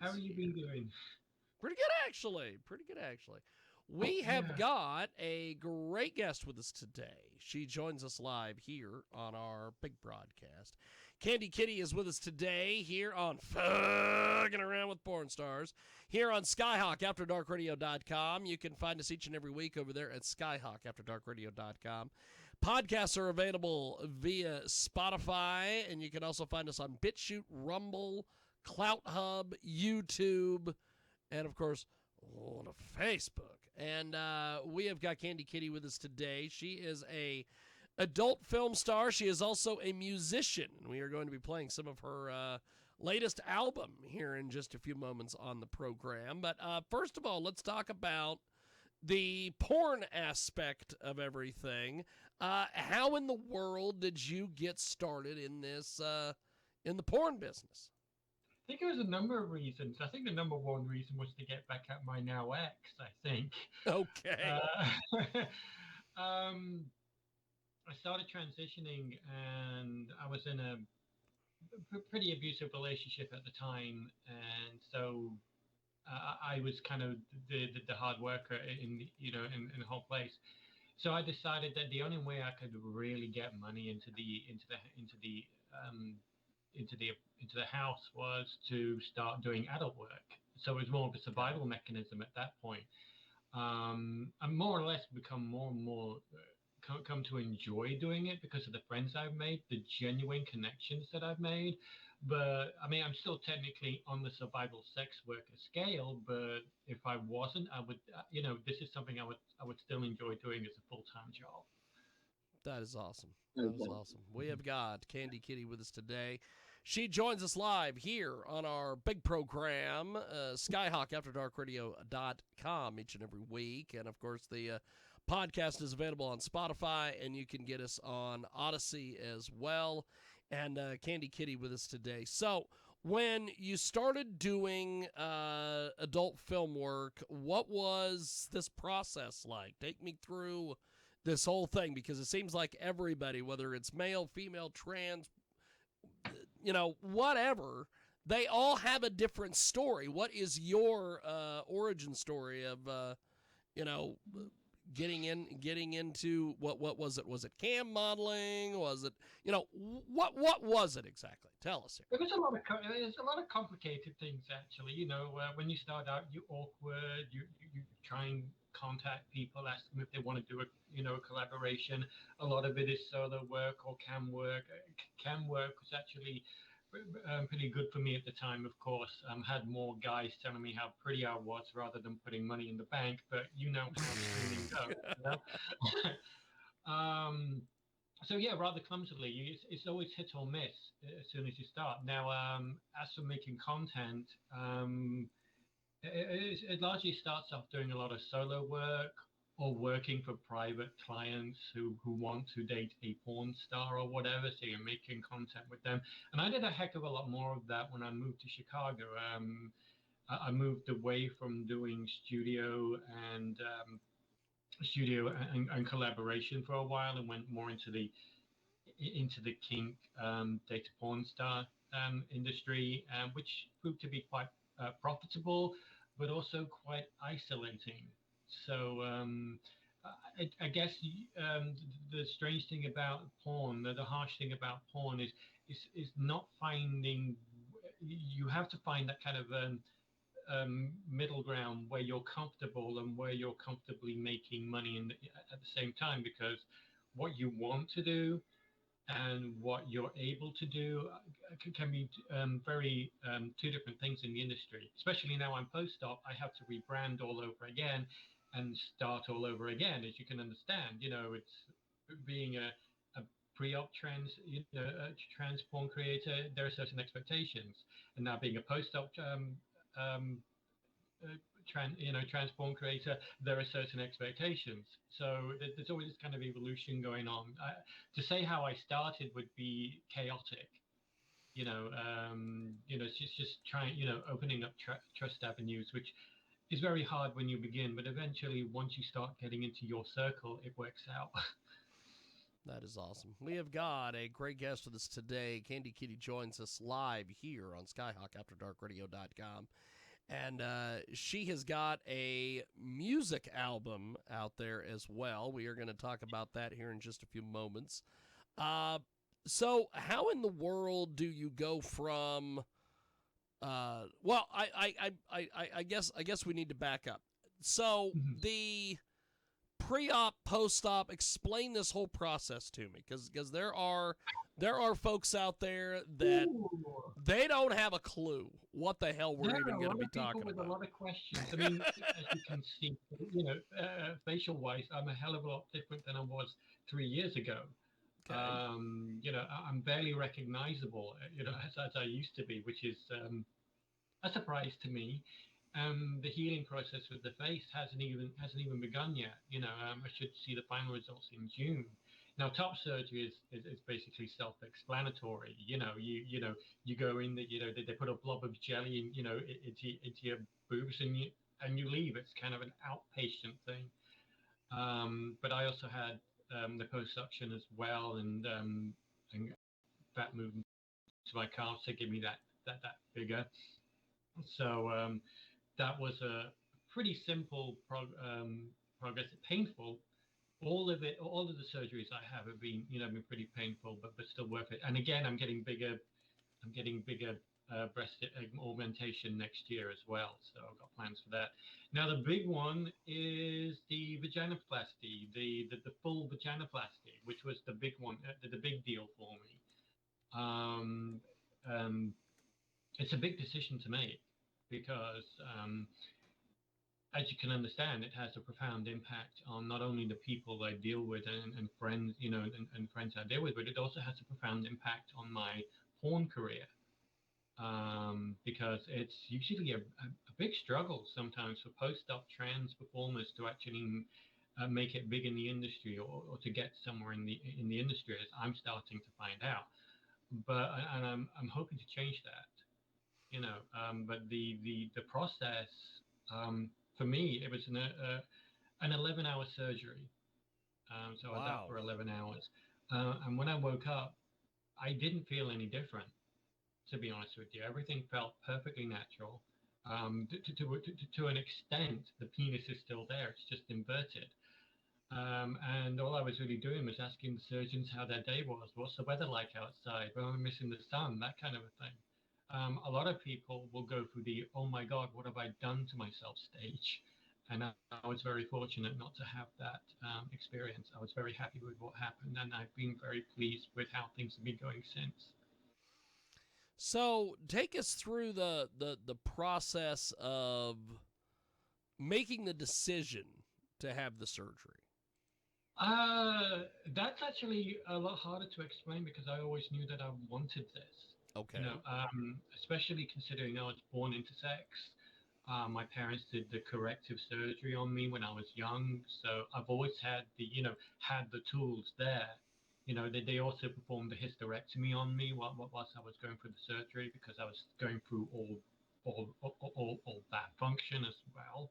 How have this you year. been doing? Pretty good, actually. Pretty good, actually. We have Yeah. got a great guest with us today. She joins us live here on our big broadcast. Kandy Kitty is with us today here on Fucking Around with Porn Stars, here on SkyhawkAfterDarkRadio.com. You can find us each and every week over there at SkyhawkAfterDarkRadio.com. Podcasts are available via Spotify, and you can also find us on BitChute, Rumble, Clout Hub, YouTube, and of course on Facebook. And we have got Kandy Kitty with us today. She is a adult film star. She is also a musician. We are going to be playing some of her latest album here in just a few moments on the program. But first of all, let's talk about the porn aspect of everything. How in the world did you get started in this in the porn business? I think it was a number of reasons. I think the number one reason was to get back at my now ex, I think. Okay. Uh, um, I started transitioning and I was in a pretty abusive relationship at the time. And so I was kind of the hard worker in the whole place. So I decided that the only way I could really get money into the house was to start doing adult work. So it was more of a Okay. survival mechanism at that point. And more or less become more and more come to enjoy doing it because of the friends I've made, the genuine connections that I've made. But I mean, I'm still technically on the survival sex worker scale. But if I wasn't, I would, this is something I would still enjoy doing as a full time job. That is awesome. That is awesome. We have got Kandy Kitty with us today. She joins us live here on our big program, SkyhawkAfterDarkRadio.com, each and every week. And of course, the podcast is available on Spotify, and you can get us on Odyssey as well. And Kandy Kitty with us today. So, when you started doing adult film work, what was this process like? Take me through this whole thing, because it seems like everybody, whether it's male, female, trans, whatever, they all have a different story. What is your origin story of you know getting into what was it? Was it cam modeling? Was it what was it exactly? Tell us here. There's a lot of complicated things actually. When you start out, you're awkward. You try and contact people, ask them if they want to do a collaboration. A lot of it is solo work or cam work. Cam work was actually pretty good for me at the time. Of course, had more guys telling me how pretty I was rather than putting money in the bank. But you know how the feeling goes. Um, so yeah, rather clumsily, it's always hit or miss as soon as you start. Now, as for making content, it largely starts off doing a lot of solo work or working for private clients who want to date a porn star or whatever. So you're making content with them. And I did a heck of a lot more of that when I moved to Chicago. I moved away from doing studio and collaboration for a while and went more into the kink data porn star industry, which proved to be quite profitable, but also quite isolating. So I guess the strange thing about porn, the harsh thing about porn is not finding. You have to find that kind of middle ground where you're comfortable and where you're comfortably making money at the same time, because what you want to do and what you're able to do can be very two different things in the industry. Especially now I'm post-op, I have to rebrand all over again and start all over again. As you can understand, it's being a pre-op trans porn creator. There are certain expectations, and now being a post-op um, transform creator, there are certain expectations. So there's always this kind of evolution going on. To say how I started would be chaotic. It's just trying, opening up trust avenues, which is very hard when you begin, but eventually, once you start getting into your circle, it works out. That is awesome. We have got a great guest with us today. Kandy Kitty joins us live here on SkyhawkAfterDarkRadio.com. And she has got a music album out there as well. We are going to talk about that here in just a few moments. So how in the world do you go from well, I guess we need to back up. So the pre-op, post-op, explain this whole process to me, because there are folks out there that they don't have a clue what the hell we're even going to be talking about. With a lot of questions. I mean, as you can see, facial-wise, I'm a hell of a lot different than I was 3 years ago. Okay. I'm barely recognizable, as I used to be, which is a surprise to me. The healing process with the face hasn't even begun yet. I should see the final results in June. Now, top surgery is basically self-explanatory. You go in, they put a blob of jelly in, into your boobs and you leave. It's kind of an outpatient thing. But I also had the post-suction as well, and fat movement to my calves to give me that figure. So that was a pretty simple progress. Painful. All of the surgeries I have been pretty painful, but still worth it. And again, I'm getting bigger breast augmentation next year as well. So I've got plans for that. Now the big one is the vaginoplasty, the full vaginoplasty, which was the big one, the big deal for me. It's a big decision to make because, as you can understand, it has a profound impact on not only the people I deal with and friends, and friends I deal with, but it also has a profound impact on my porn career. Because it's usually a big struggle sometimes for post-op trans performers to actually make it big in the industry or to get somewhere in the industry, as I'm starting to find out. But I'm hoping to change that. But the process, for me, it was an 11-hour surgery. So I was out for 11 hours. And when I woke up, I didn't feel any different, to be honest with you. Everything felt perfectly natural. To an extent, the penis is still there. It's just inverted. And all I was really doing was asking the surgeons how their day was. What's the weather like outside? Well, I'm missing the sun, that kind of a thing. A lot of people will go through the, oh my God, what have I done to myself stage? And I was very fortunate not to have that experience. I was very happy with what happened, and I've been very pleased with how things have been going since. So take us through the process of making the decision to have the surgery. That's actually a lot harder to explain because I always knew that I wanted this. Okay. Especially considering I was born intersex. My parents did the corrective surgery on me when I was young, so I've always had the tools there. They also performed the hysterectomy on me whilst I was going through the surgery because I was going through all that function as well.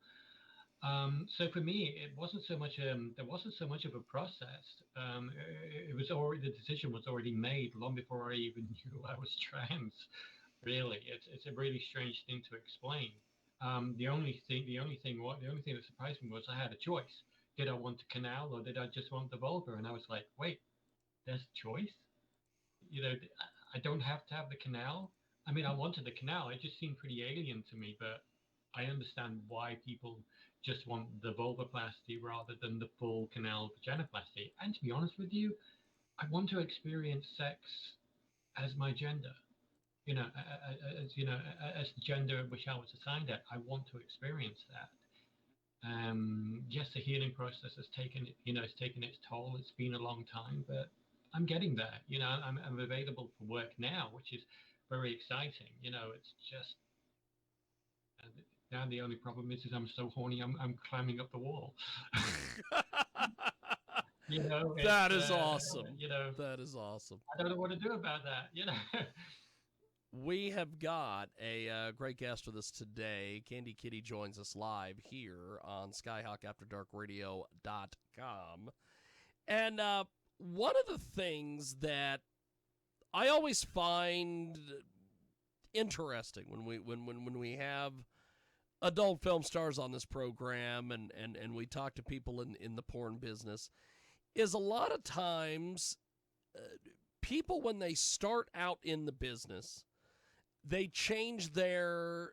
So for me, it wasn't so much. There wasn't so much of a process. The decision was already made long before I even knew I was trans. Really, it's a really strange thing to explain. The only thing that surprised me was I had a choice. Did I want the canal or did I just want the vulva? And I was like, wait, there's a choice. I don't have to have the canal. I mean, I wanted the canal. It just seemed pretty alien to me, but I understand why people just want the vulvoplasty rather than the full canal vaginoplasty. And to be honest with you, I want to experience sex as my gender. As the gender which I was assigned at. I want to experience that. Yes, the healing process has taken its toll. It's been a long time, but I'm getting there. I'm available for work now, which is very exciting. It's just now the only problem is I'm so horny. I'm climbing up the wall. That is awesome. That is awesome. I don't know what to do about that. We have got a great guest with us today. Kandy Kitty joins us live here on SkyhawkAfterDarkRadio.com. And one of the things that I always find interesting when we have adult film stars on this program and we talk to people in the porn business is a lot of times people, when they start out in the business, they change their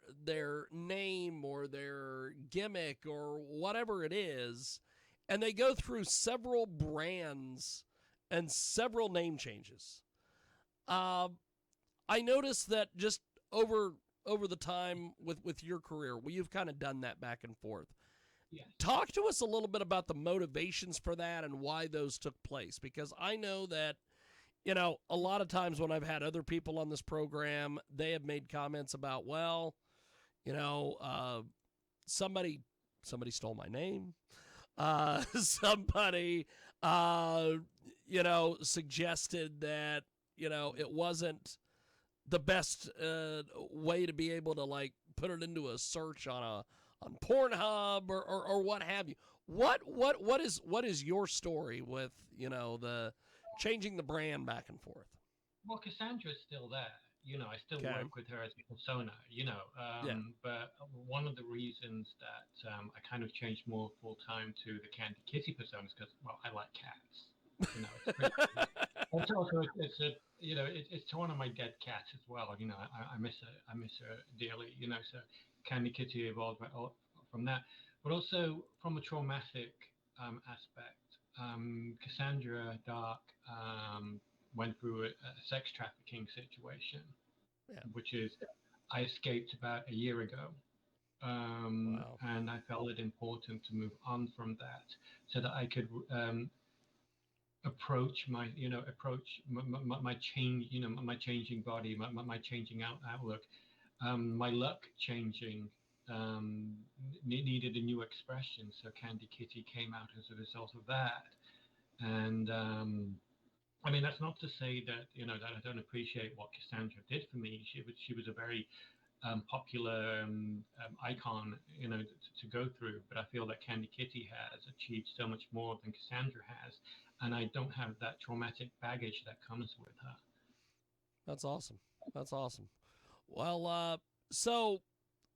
name or their gimmick or whatever it is, and they go through several brands and several name changes. I noticed that just over the time with your career, well, you've kind of done that back and forth. Yeah. Talk to us a little bit about the motivations for that and why those took place, because I know that, you know, a lot of times when I've had other people on this program, they have made comments about, well, you know, somebody stole my name. Somebody, you know, suggested that, you know, it wasn't the best way to be able to, like, put it into a search on Pornhub or what have you. What is your story with, you know, the changing the brand back and forth? Well, Cassandra's still there. You know, I still Okay. work with her as a persona, you know. Yeah. But one of the reasons that I kind of changed more full-time to the Kandy Kitty personas because, well, I like cats. You know, it's pretty, also, it's a, you know, it's one of my dead cats as well. You know, I miss her dearly. You know, so Kandy Kitty evolved from that, but also from a traumatic aspect. Cassandra Dark went through a sex trafficking situation, Yeah. which is I escaped about a year ago. Wow. And I felt it important to move on from that so that I could approach my change, you know, my changing body, my changing outlook, my luck changing needed a new expression. So Kandy Kitty came out as a result of that. And I mean, that's not to say that, you know, that I don't appreciate what Cassandra did for me. She was a very popular icon, you know, to go through. But I feel that Kandy Kitty has achieved so much more than Cassandra has, and I don't have that traumatic baggage that comes with her. That's awesome. That's awesome. Well, so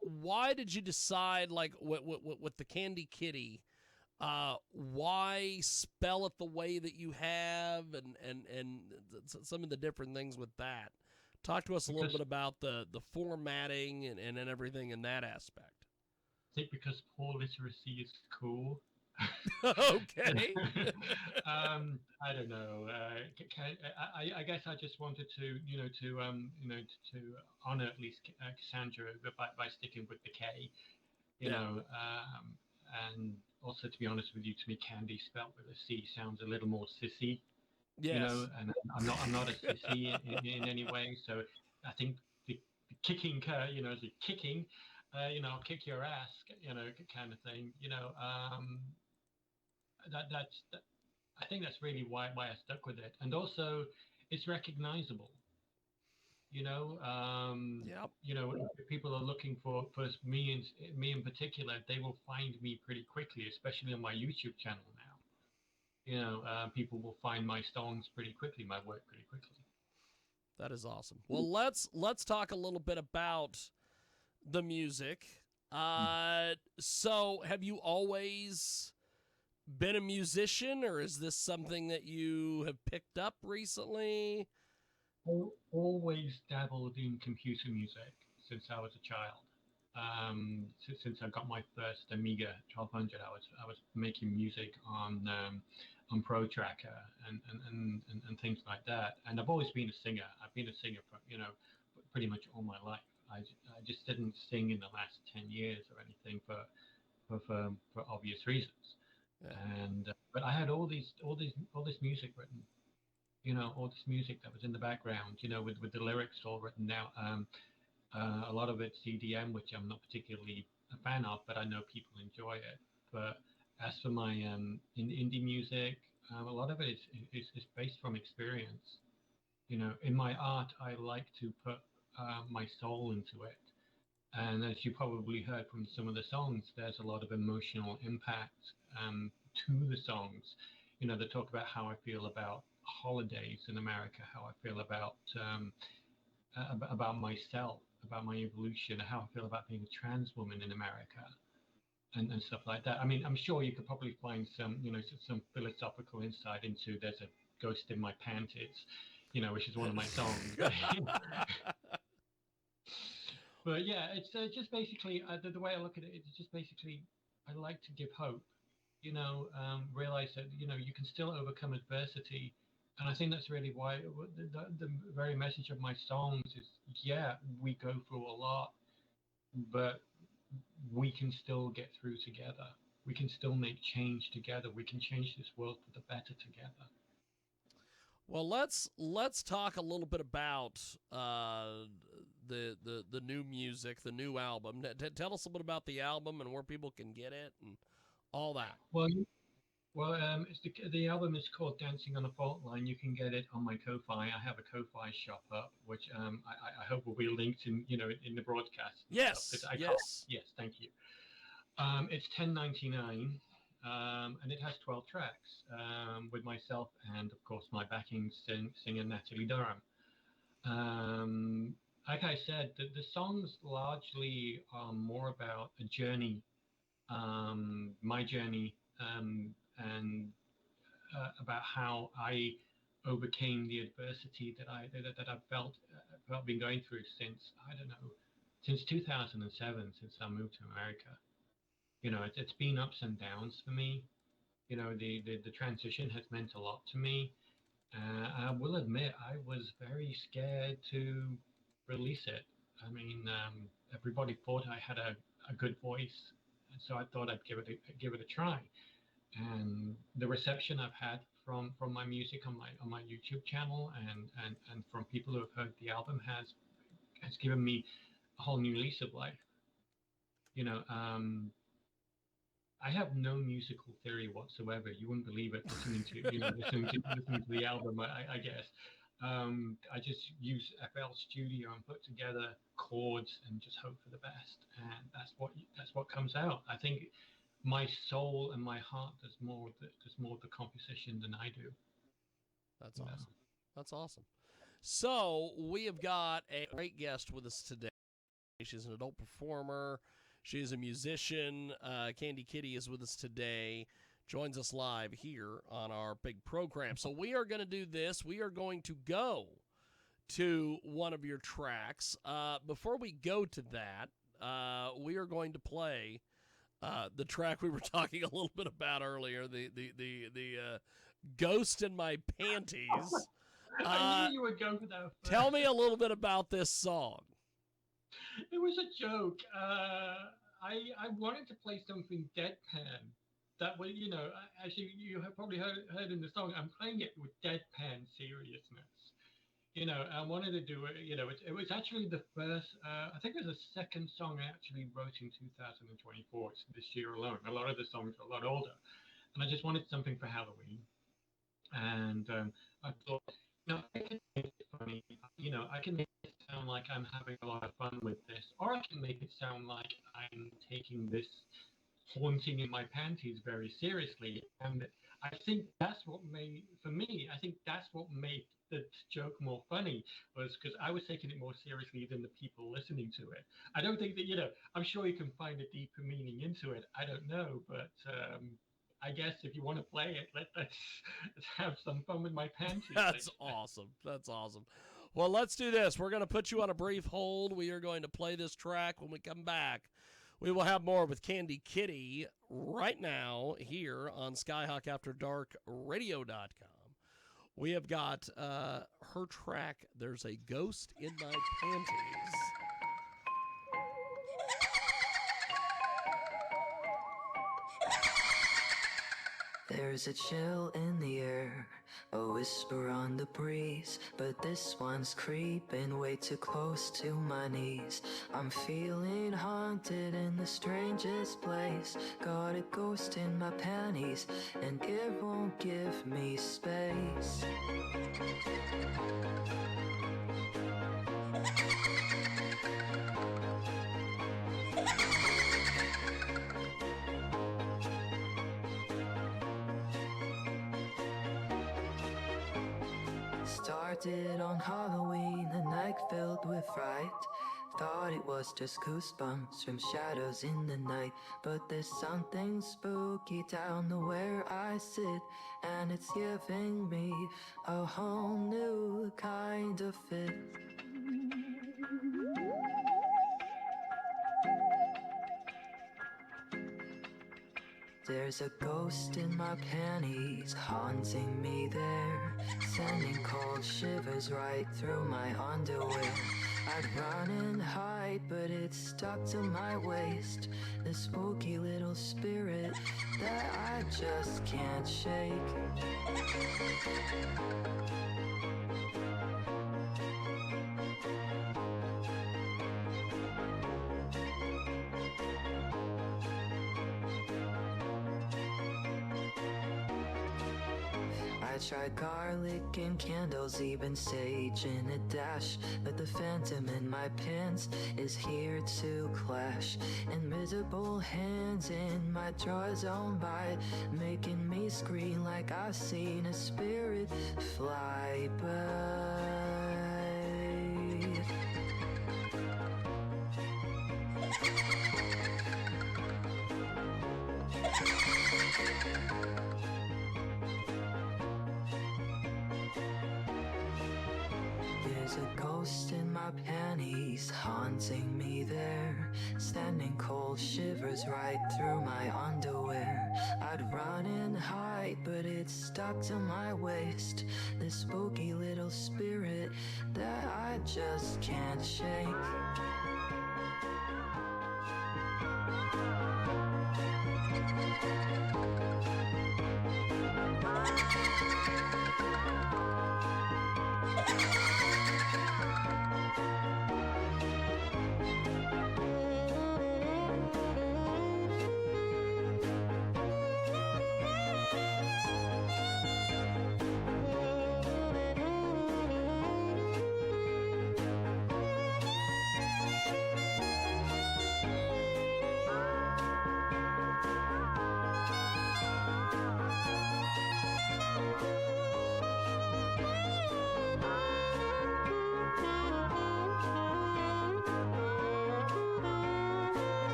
why did you decide, like, with the Kandy Kitty? Why spell it the way that you have, and some of the different things with that? Talk to us a little bit about the formatting and everything in that aspect. I think because poor literacy is cool. Okay. I don't know. I guess I just wanted to, to honor at least Cassandra by sticking with the K, Yeah. And also, to be honest with you, to me, Kandy spelled with a C sounds a little more sissy, Yes. and I'm not a sissy in any way. So I think the kicking, the kicking, I'll kick your ass, kind of thing, I think that's really why I stuck with it. And also, it's recognizable. Yep. If people are looking for me in particular, they will find me pretty quickly, especially on my YouTube channel now. People will find my songs pretty quickly, my work pretty quickly. That is awesome. Well, let's talk a little bit about the music. So have you always been a musician, or is this something that you have picked up recently? Always dabbled in computer music since I was a child. Since I got my first Amiga 1200, I was making music on Pro Tracker and things like that. And I've always been a singer. I've been a singer for pretty much all my life. I just didn't sing in the last 10 years or anything for obvious reasons. Yeah. And but I had all this music written. All this music that was in the background, with the lyrics all written out. A lot of it's EDM, which I'm not particularly a fan of, but I know people enjoy it. But as for my indie music, a lot of it is based from experience. In my art, I like to put my soul into it. And as you probably heard from some of the songs, there's a lot of emotional impact to the songs. that talk about how I feel about holidays in America, how I feel about myself, about my evolution, how I feel about being a trans woman in America, and stuff like that. I mean, I'm sure you could probably find some philosophical insight into "There's a Ghost in My Panties," which is one of my songs. But yeah, it's just basically the way I look at it. It's just basically I like to give hope. Realize that you can still overcome adversity, and I think that's really why the very message of my songs is, yeah, we go through a lot, but we can still get through together. We can still make change together. We can change this world for the better together. Well, let's talk a little bit about the new music, the new album. Tell us a bit about the album and where people can get it and all that. It's the album is called Dancing on a Fault Line. You can get it on my Ko-Fi. I have a Ko-Fi shop up, which I hope will be linked in the broadcast. Yes, yes, thank you. It's $10.99, and it has 12 tracks with myself and, of course, my backing singer Natalie Durham. Like I said, the songs largely are more about a journey, my journey, and about how I overcame the adversity that I've felt been going through since 2007, since I moved to America. It's been ups and downs for me. The transition has meant a lot to me. I will admit I was very scared to release it. I mean, everybody thought I had a good voice, and so I thought I'd give it a try. And the reception I've had from my music on my YouTube channel and from people who have heard the album has given me a whole new lease of life. I have no musical theory whatsoever. You wouldn't believe it listening to the album. I guess I just use FL Studio and put together chords and just hope for the best, and that's what comes out. I think my soul and my heart does more of the composition than I do. That's awesome. That's awesome. So we have got a great guest with us today. She's an adult performer. She's a musician. Kandy Kitty is with us today. Joins us live here on our big program. So we are going to do this. We are going to go to one of your tracks. Before we go to that, we are going to play the track we were talking a little bit about earlier, the Ghost in My Panties. I knew you would go for that. Tell me a little bit about this song. It was a joke. I wanted to play something deadpan. That way, as you have probably heard in the song, I'm playing it with deadpan seriousness. I wanted to do it. It was actually the first. I think it was the second song I actually wrote in 2024. It's this year alone. A lot of the songs are a lot older, and I just wanted something for Halloween. And I thought, I can make it funny. I can make it sound like I'm having a lot of fun with this, or I can make it sound like I'm taking this haunting in my panties very seriously. And I think that's what made, for me, I think that's what made the joke more funny, was because I was taking it more seriously than the people listening to it. I don't think that, I'm sure you can find a deeper meaning into it. I don't know, but I guess if you want to play it, let's have some fun with my panties. That's awesome. That's awesome. Well, let's do this. We're going to put you on a brief hold. We are going to play this track. When we come back, we will have more with Kandy Kitty right now here on SkyhawkAfterDarkRadio.com. We have got her track, There's a Ghost in My Panties. There's a chill in the air, a whisper on the breeze, but this one's creeping way too close to my knees. I'm feeling haunted in the strangest place, got a ghost in my panties, and it won't give me space. started on Halloween, a night filled with fright. Thought it was just goosebumps from shadows in the night, but there's something spooky down where I sit, and it's giving me a whole new kind of fit. There's a ghost in my panties haunting me there, sending cold shivers right through my underwear. I'd run and hide, but it's stuck to my waist, this spooky little spirit that I just can't shake. I tried garlic and candles, even sage in a dash, but the phantom in my pants is here to clash. Invisible hands in my drawers on by, making me scream like I've seen a spirit fly by. There's a ghost in my panties haunting me there, sending cold shivers right through my underwear. I'd run and hide, but it's stuck to my waist, this spooky little spirit that I just can't shake.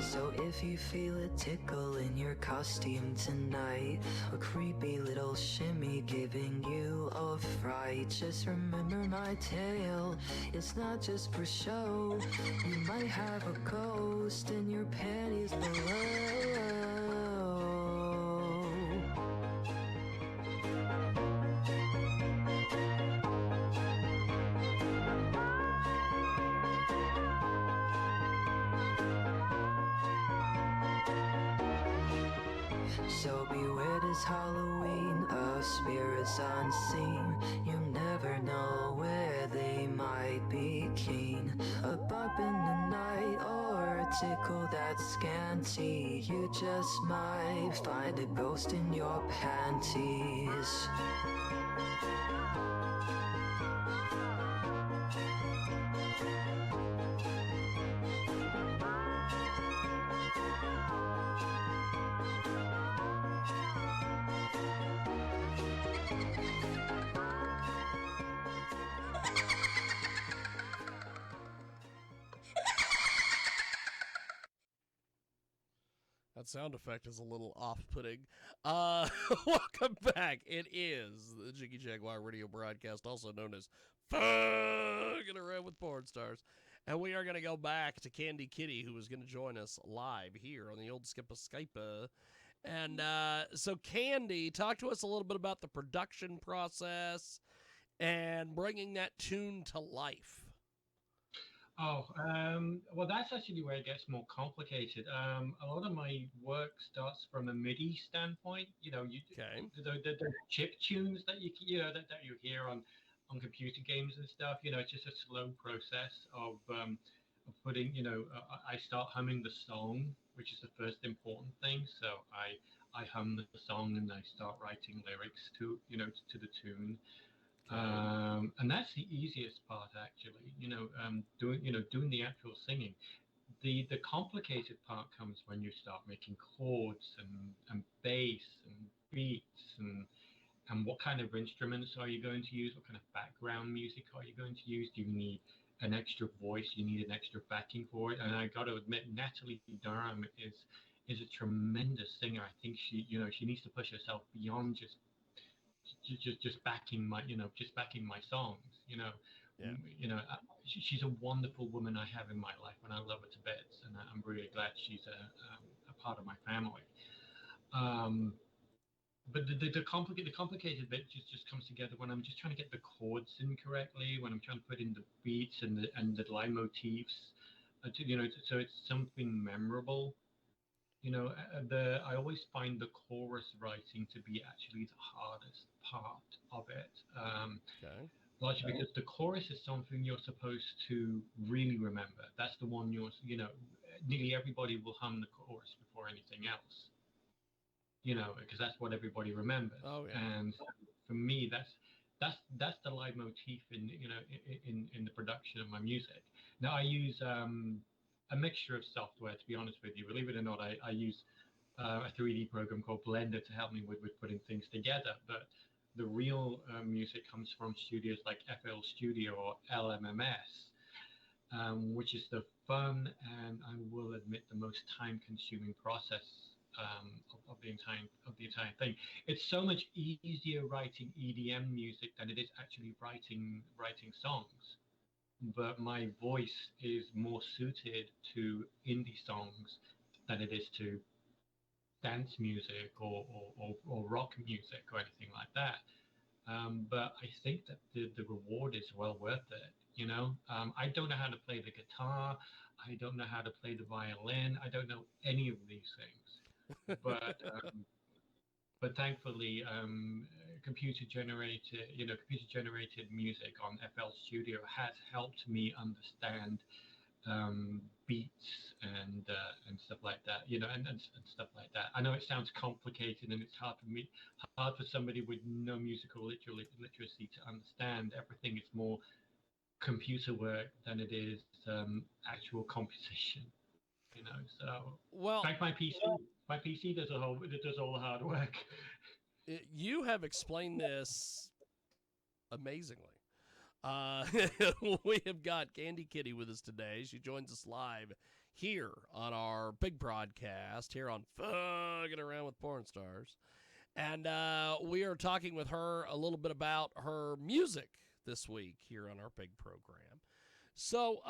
So if you feel a tickle in your costume tonight, a creepy little shimmy giving you a fright, just remember my tale, it's not just for show. You might have a ghost in your panties below. So beware this Halloween of spirits unseen. You never know where they might be keen. A bump in the night or a tickle that's scanty. You just might find a ghost in your panties. That sound effect is a little off-putting. Welcome back. It is the Jiggy Jaguar radio broadcast, also known as Fucking Around with Porn Stars. And we are going to go back to Kandy Kitty, who is going to join us live here on the old Skippa Skype. And so, Kandy, talk to us a little bit about the production process and bringing that tune to life. Well, that's actually where it gets more complicated. A lot of my work starts from a MIDI standpoint. You know, the chip tunes that that you hear on computer games and stuff. You know, it's just a slow process of putting. I start humming the song, which is the first important thing. So I hum the song and I start writing lyrics to the tune. And that's the easiest part, actually. Doing the actual singing. The complicated part comes when you start making chords and bass and beats and what kind of instruments are you going to use? What kind of background music are you going to use? Do you need an extra voice? You need an extra backing for it. And I got to admit, Natalie Durham is a tremendous singer. I think she needs to push herself beyond just backing my songs. Yeah. She's a wonderful woman I have in my life, and I love her to bits. And I'm really glad she's a part of my family. But the complicated bit just comes together when I'm just trying to get the chords in correctly, when I'm trying to put in the beats and the line motifs, so it's something memorable. I always find the chorus writing to be actually the hardest part of it. Okay. Largely because the chorus is something you're supposed to really remember. That's the one nearly everybody will hum the chorus before anything else. Because that's what everybody remembers. Oh, yeah. And for me, that's the leitmotif in the production of my music. Now I use a mixture of software. To be honest with you, believe it or not, I use a 3D program called Blender to help me with putting things together. But the real music comes from studios like FL Studio or LMMS, which is the fun and I will admit the most time-consuming process of the entire thing. It's so much easier writing EDM music than it is actually writing songs. But my voice is more suited to indie songs than it is to dance music or rock music or anything like that. But I think that the reward is well worth it. I don't know how to play the guitar. I don't know how to play the violin. I don't know any of these things. But thankfully, computer generated music on FL Studio has helped me understand beats and stuff like that, and stuff like that. I know it sounds complicated and it's hard for somebody with no musical literacy to understand. Everything is more computer work than it is actual composition. So Well, in fact, my PC does all the hard work. You have explained this amazingly. We have got Kandy Kitty with us today. She joins us live here on our big broadcast here on Fucking Around with Porn Stars. And we are talking with her a little bit about her music this week here on our big program. So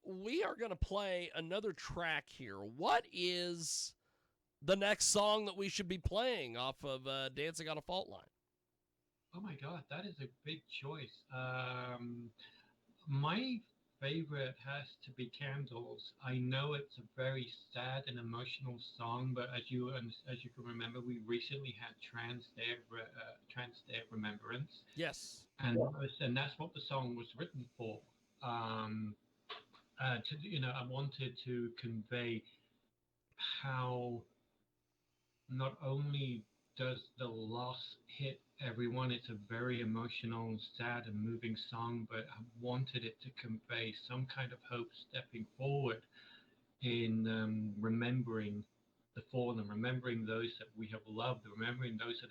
we are going to play another track here. What is the next song that we should be playing off of Dancing on a Fault Line? Oh my God, that is a big choice. My favorite has to be Candles. I know it's a very sad and emotional song, but as you can remember, we recently had Trans Day of Remembrance. Yes. And that's what the song was written for. I wanted to convey how not only does the loss hit everyone, it's a very emotional, sad, and moving song, but I wanted it to convey some kind of hope stepping forward in remembering the fallen, remembering those that we have loved, remembering those that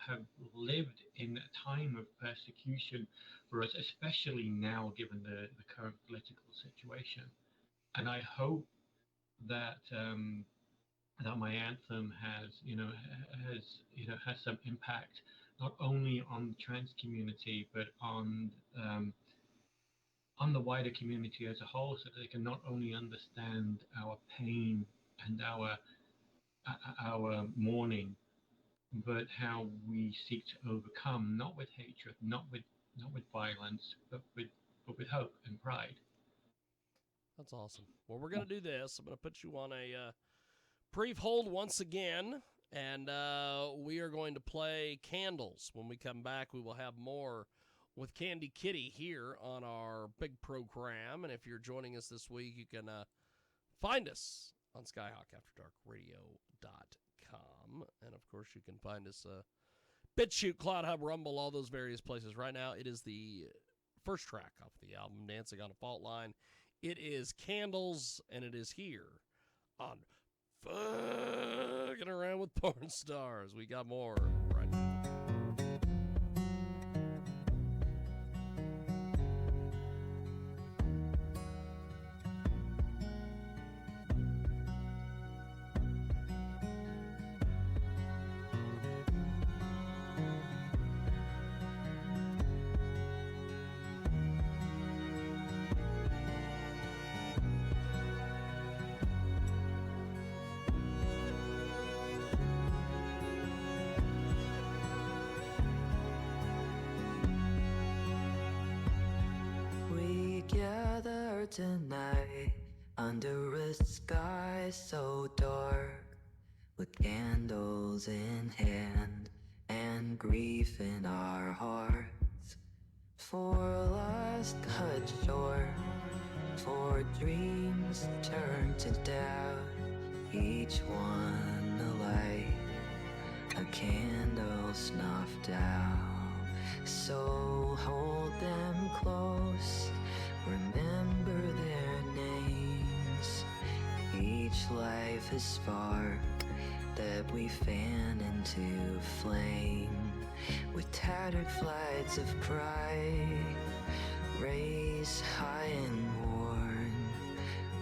have lived in a time of persecution for us, especially now given the current political situation. And I hope that that my anthem has some impact not only on the trans community but on the wider community as a whole, so that they can not only understand our pain and our mourning, but how we seek to overcome, not with hatred, not with violence, but with hope and pride. That's awesome. Well, we're going to do this. I'm going to put you on a brief hold once again, and we are going to play Candles. When we come back, we will have more with Kandy Kitty here on our big program. And if you're joining us this week, you can find us on SkyhawkAfterDarkRadio.com. And, of course, you can find us BitChute, Cloud Hub, Rumble, all those various places. Right now, it is the first track off the album, Dancing on a Fault Line. It is Candles, and it is here on Fucking Around with Porn Stars. We got more right now. for tonight under a sky so dark, with candles in hand and grief in our hearts, for lust cut short, for dreams turned to doubt, each one a light, a candle snuffed out. So hold them close, remember their names, each life a spark that we fan into flame, with tattered flags of pride raised high and worn.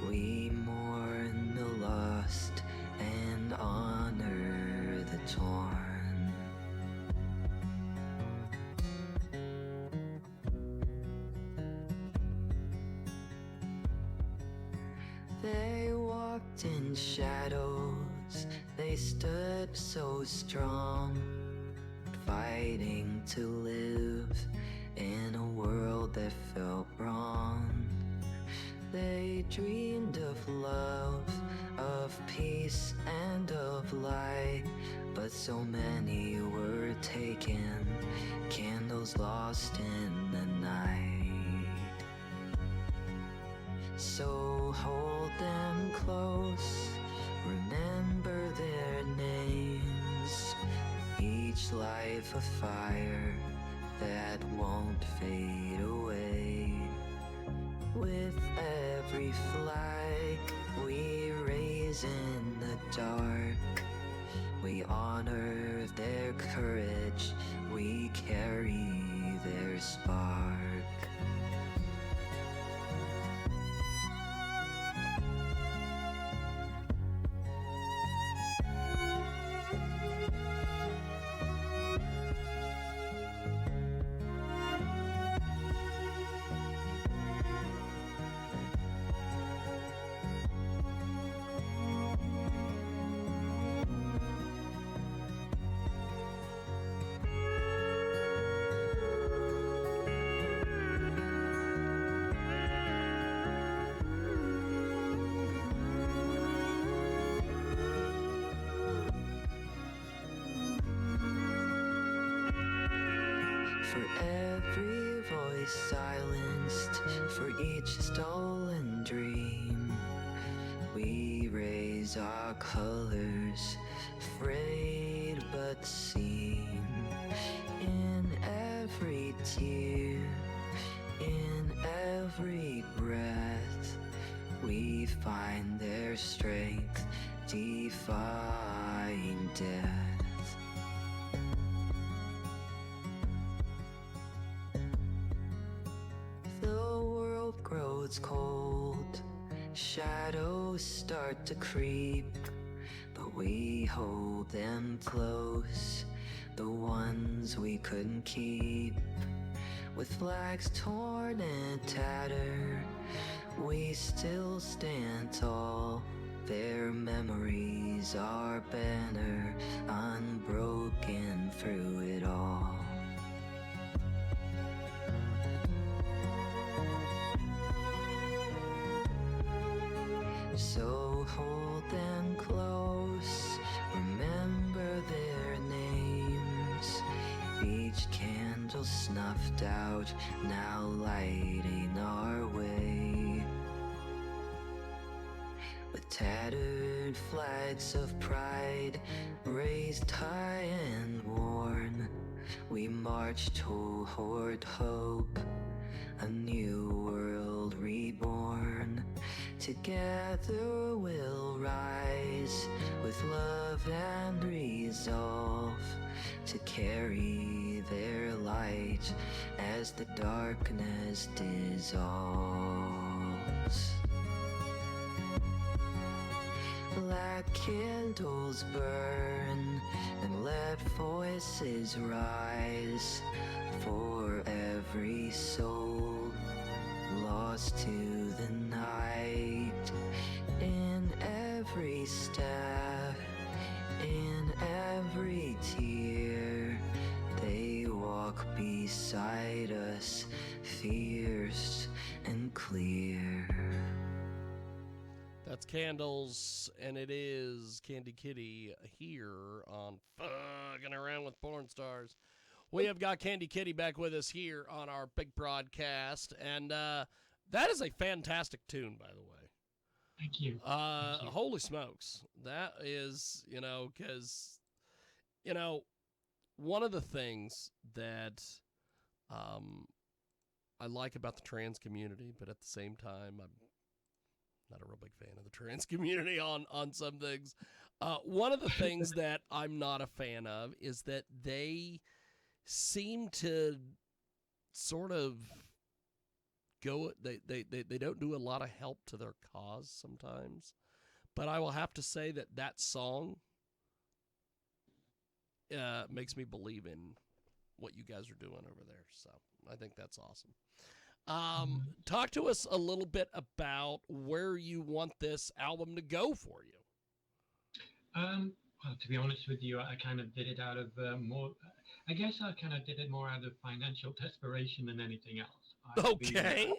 We mourn the lost and honor the torn. They walked in shadows, they stood so strong, fighting to live in a world that felt wrong. They dreamed of love, of peace and of light, but so many were taken, candles lost in the night. So hold them close, remember their names, each life a fire that won't fade away. With every flag we raise in the dark, we honor their courage, we carry their spark. For every voice silenced, for each stolen dream, we raise our colors, frayed but seen. In every tear, in every breath, we find their strength, defying death. Grows cold, shadows start to creep, but we hold them close, the ones we couldn't keep. With flags torn and tattered, we still stand tall, their memories are banner, unbroken through it all. So hold them close, remember their names, each candle snuffed out, now lighting our way. With tattered flags of pride, raised high and worn, we march toward hope, a new world reborn. Together we'll rise with love and resolve to carry their light as the darkness dissolves. Let candles burn and let voices rise for every soul lost to the night. In every step, in every tear, they walk beside us, fierce and clear. That's Candles, and it is Kandy Kitty here on Fucking Around with Porn Stars. We have got Kandy Kitty back with us here on our big broadcast, and that is a fantastic tune, by the way. Thank you. Holy smokes. That is, because, one of the things that I like about the trans community, but at the same time, I'm not a real big fan of the trans community on some things. One of the things that I'm not a fan of is that they seem to sort of go, they don't do a lot of help to their cause sometimes. But I will have to say that song makes me believe in what you guys are doing over there. So I think that's awesome. Talk to us a little bit about where you want this album to go for you. Well, to be honest with you, I kind of did it out of more. I guess I kind of did it more out of financial desperation than anything else. Okay.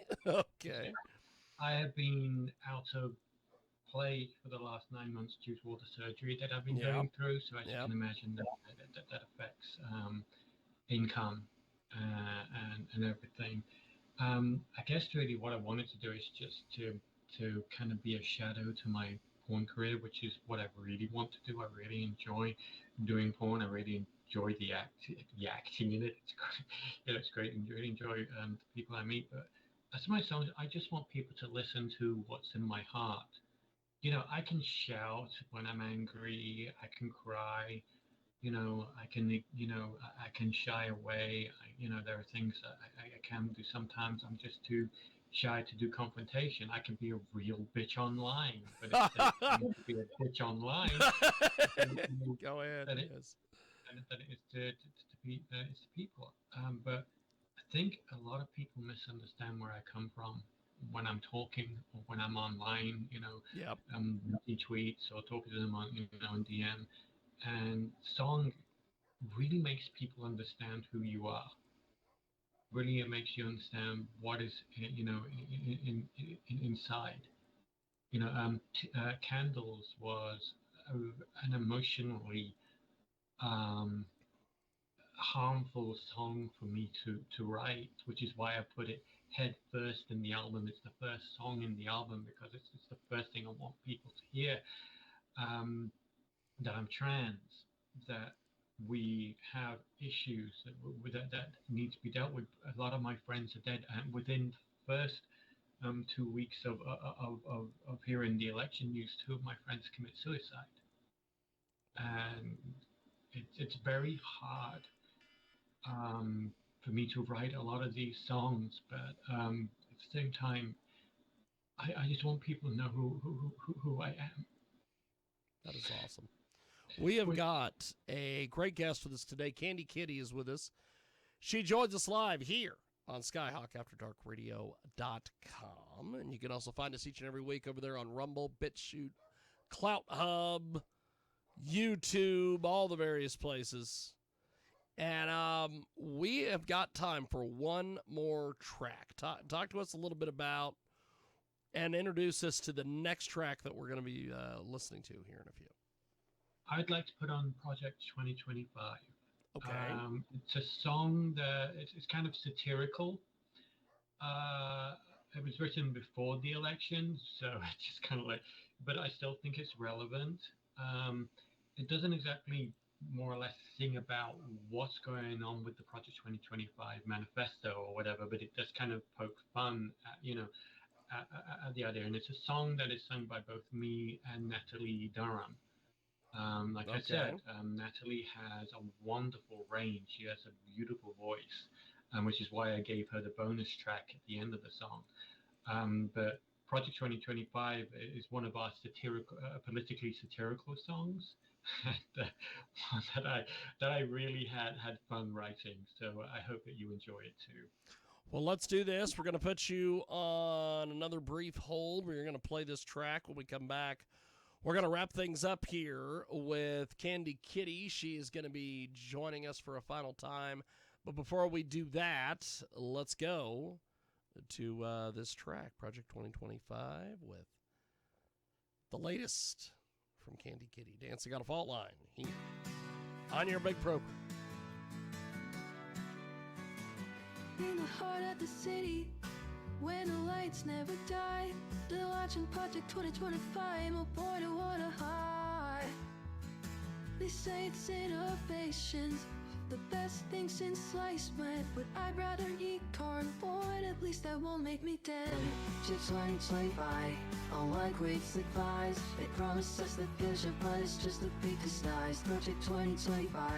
I have been out of play for the last 9 months due to all the surgery that I've been going through. So as you can imagine, that affects income and everything. I guess really what I wanted to do is just to kind of be a shadow to my porn career, which is what I really want to do. I really enjoy doing porn. I really enjoy the acting in it. It's great. It's great. I really enjoy the people I meet. But as my songs, I just want people to listen to what's in my heart. I can shout when I'm angry. I can cry. I can shy away. There are things that I can do sometimes. I'm just too shy to do confrontation. I can be a real bitch online, but it's to be a bitch online. Go ahead. Than it is to people. But I think a lot of people misunderstand where I come from when I'm talking or when I'm online. Tweets or talking to them on on DM. And song really makes people understand who you are. Really, it makes you understand what is inside. Candles was an emotionally harmful song for me to write, which is why I put it head first in the album. It's the first song in the album because it's the first thing I want people to hear. That I'm trans, that we have issues that need to be dealt with. A lot of my friends are dead, and within the first 2 weeks of hearing the election news, 2 of my friends commit suicide, and it's very hard for me to write a lot of these songs, but at the same time, I just want people to know who I am. That is awesome. We have got a great guest with us today. Kandy Kitty is with us. She joins us live here on SkyhawkAfterDarkRadio.com. And you can also find us each and every week over there on Rumble, BitChute, Clout Hub, YouTube, all the various places. And we have got time for one more track. Talk to us a little bit about and introduce us to the next track that we're going to be listening to here in a few. I'd like to put on Project 2025. Okay. It's a song that it's kind of satirical. It was written before the election, so it's just kind of like, but I still think it's relevant. It doesn't exactly more or less sing about what's going on with the Project 2025 manifesto or whatever, but it does kind of poke fun at, at the idea. And it's a song that is sung by both me and Natalie Durham. I said, Natalie has a wonderful range. She has a beautiful voice, which is why I gave her the bonus track at the end of the song. But Project 2025 is one of our politically satirical songs that I really had fun writing. So I hope that you enjoy it too. Well, let's do this. We're going to put you on another brief hold. We're going to play this track. When we come back, we're going to wrap things up here with Kandy Kitty. She is going to be joining us for a final time. But before we do that, let's go to this track, Project 2025, with the latest from Kandy Kitty, Dancing on a Fault Line, here on your big program. In the heart of the city, when the lights never die, still watching Project 2025, oh boy, do what a high. They say it's innovations, the best thing since sliced bread, but I'd rather eat cardboard, at least that won't make me dead. Just 2025, all my great advice, they promise us the future, but it's just a big disguise. Project 2025,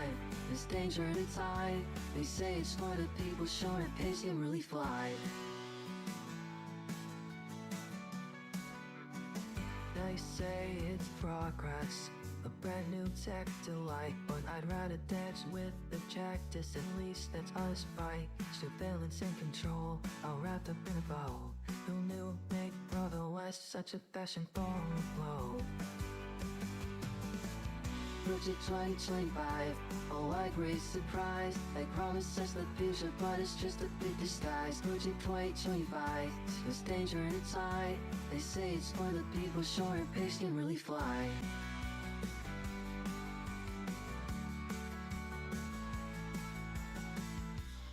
there's danger in its eye, they say it's for the people short and pace can really fly. They say it's progress, a brand new tech delight, but I'd rather dance with the Cactus, at least that's us right. Surveillance and control, all wrapped up in a bow. Who knew Big Brother was such a fashion blow? Project 2025, oh what great surprise, they promise us the future, but it's just a big disguise. Project 2025, there's danger in its eye, they say it's for the people short and pace can really fly.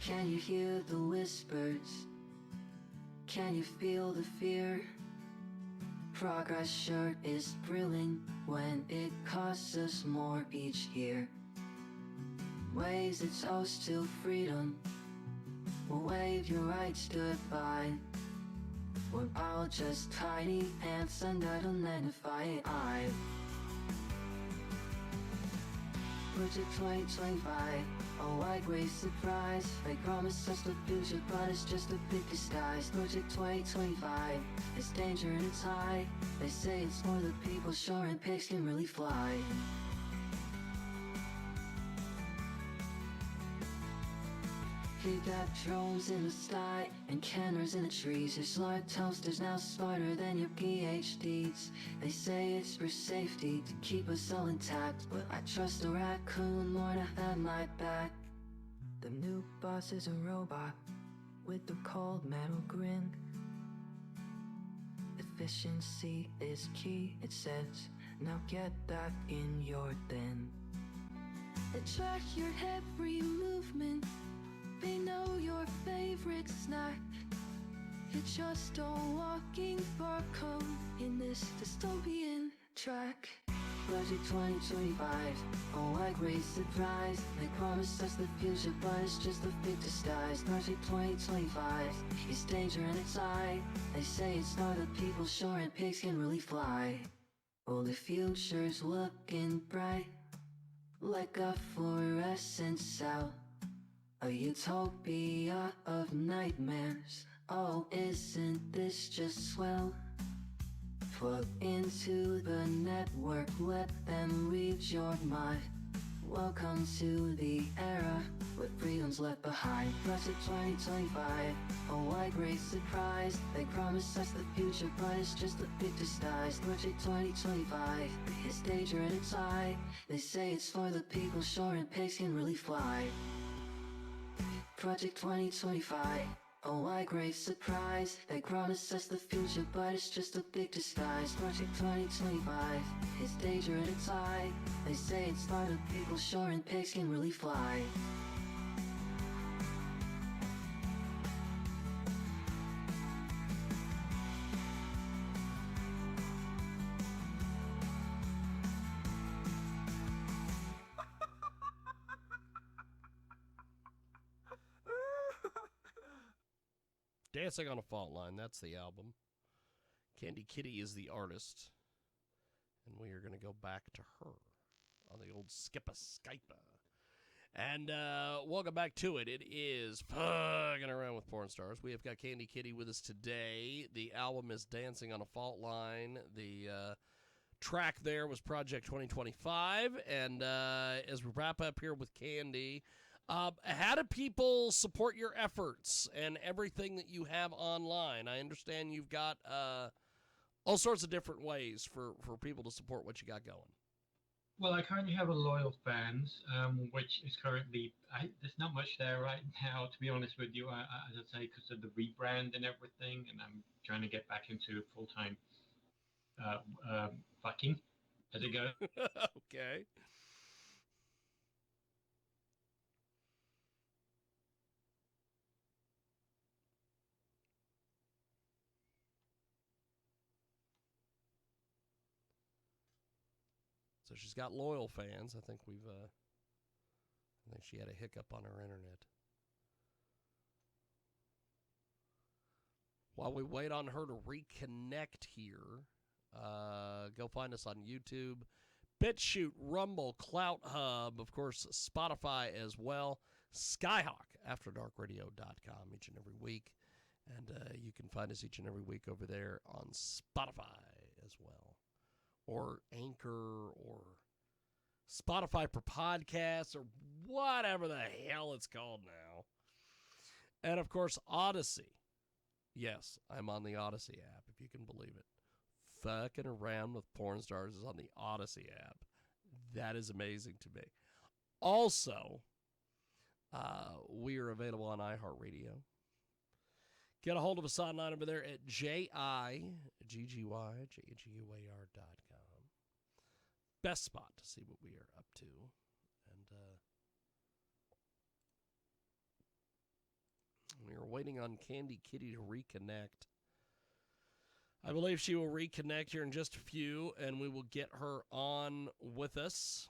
Can you hear the whispers? Can you feel the fear? Progress sure is thrilling when it costs us more each year. Ways a toast to freedom, we'll wave your rights goodbye. We're all just tiny ants under the magnifying eye. Project 2025, oh what great surprise, they promise us the future, but it's just a big disguise. Project 2025, it's danger in its eye, they say it's for the people short and pigs can really fly. He got drones in the sky and canners in the trees. Your smart toaster's now smarter than your PhDs. They say it's for safety to keep us all intact, but I trust a raccoon more to have my back. The new boss is a robot with the cold metal grin. Efficiency is key, it says. Now get that in your den. They track your every movement, they know your favorite snack. You're just a walking barcode in this dystopian track. Project 2025, oh what great surprise, they promise us the future, but it's just a big disguise. Project 2025, it's danger in its eye, they say it's not the people short and pigs can really fly. Oh the future's looking bright, like a fluorescent cell, a utopia of nightmares. Oh, isn't this just swell? Plug into the network, let them read your mind. Welcome to the era where freedom's left behind. Project 2025, oh what great surprise, they promise us the future, but it's just a big disguise. Project 2025, it's danger in its eye, they say it's for the people short and pigs can really fly. Project 2025, oh what great surprise, they promise us the future, but it's just a big disguise. Project 2025, it's danger in its eye, they say it's for the people short and pigs can really fly. Dancing on a Fault Line, that's the album. Kandy Kitty is the artist. And we are going to go back to her on the old Skypa. And welcome back to it. It is Fucking Around with Porn Stars. We have got Kandy Kitty with us today. The album is Dancing on a Fault Line. The track there was Project 2025. And as we wrap up here with Kandy, how do people support your efforts and everything that you have online? I understand you've got all sorts of different ways for people to support what you got going. Well, I currently have a loyal fans, which is currently, there's not much there right now, to be honest with you, as I say, because of the rebrand and everything, and I'm trying to get back into full-time fucking as it goes. Okay. So she's got loyal fans. I think she had a hiccup on her internet. While we wait on her to reconnect here, go find us on YouTube, BitChute, Rumble, Clout Hub, of course, Spotify as well, Skyhawk, AfterDarkRadio.com each and every week. And you can find us each and every week over there on Spotify as well, or Anchor, or Spotify for podcasts, or whatever the hell it's called now. And, of course, Odyssey. Yes, I'm on the Odyssey app, if you can believe it. Fucking Around with Porn Stars is on the Odyssey app. That is amazing to me. Also, we are available on iHeartRadio. Get a hold of us online over there at JIGGYJAGUAR.com. Best spot to see what we are up to. And we are waiting on Kandy Kitty to reconnect. I believe she will reconnect here in just a few, and we will get her on with us.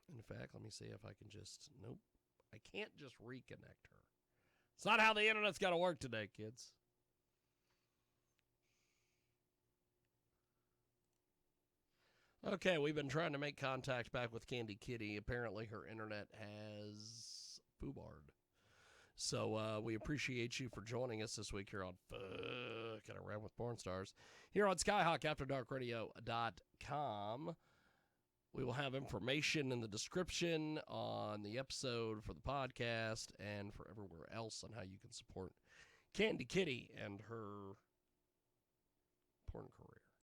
In fact, let me see if I can just... Nope. I can't just reconnect her. It's not how the internet's got to work today, kids. Okay, we've been trying to make contact back with Kandy Kitty. Apparently her internet has foobarred. So we appreciate you for joining us this week here on Fucking Around with Porn Stars. Here on Skyhawk, AfterDarkRadio.com. We will have information in the description on the episode for the podcast and for everywhere else on how you can support Kandy Kitty and her porn career.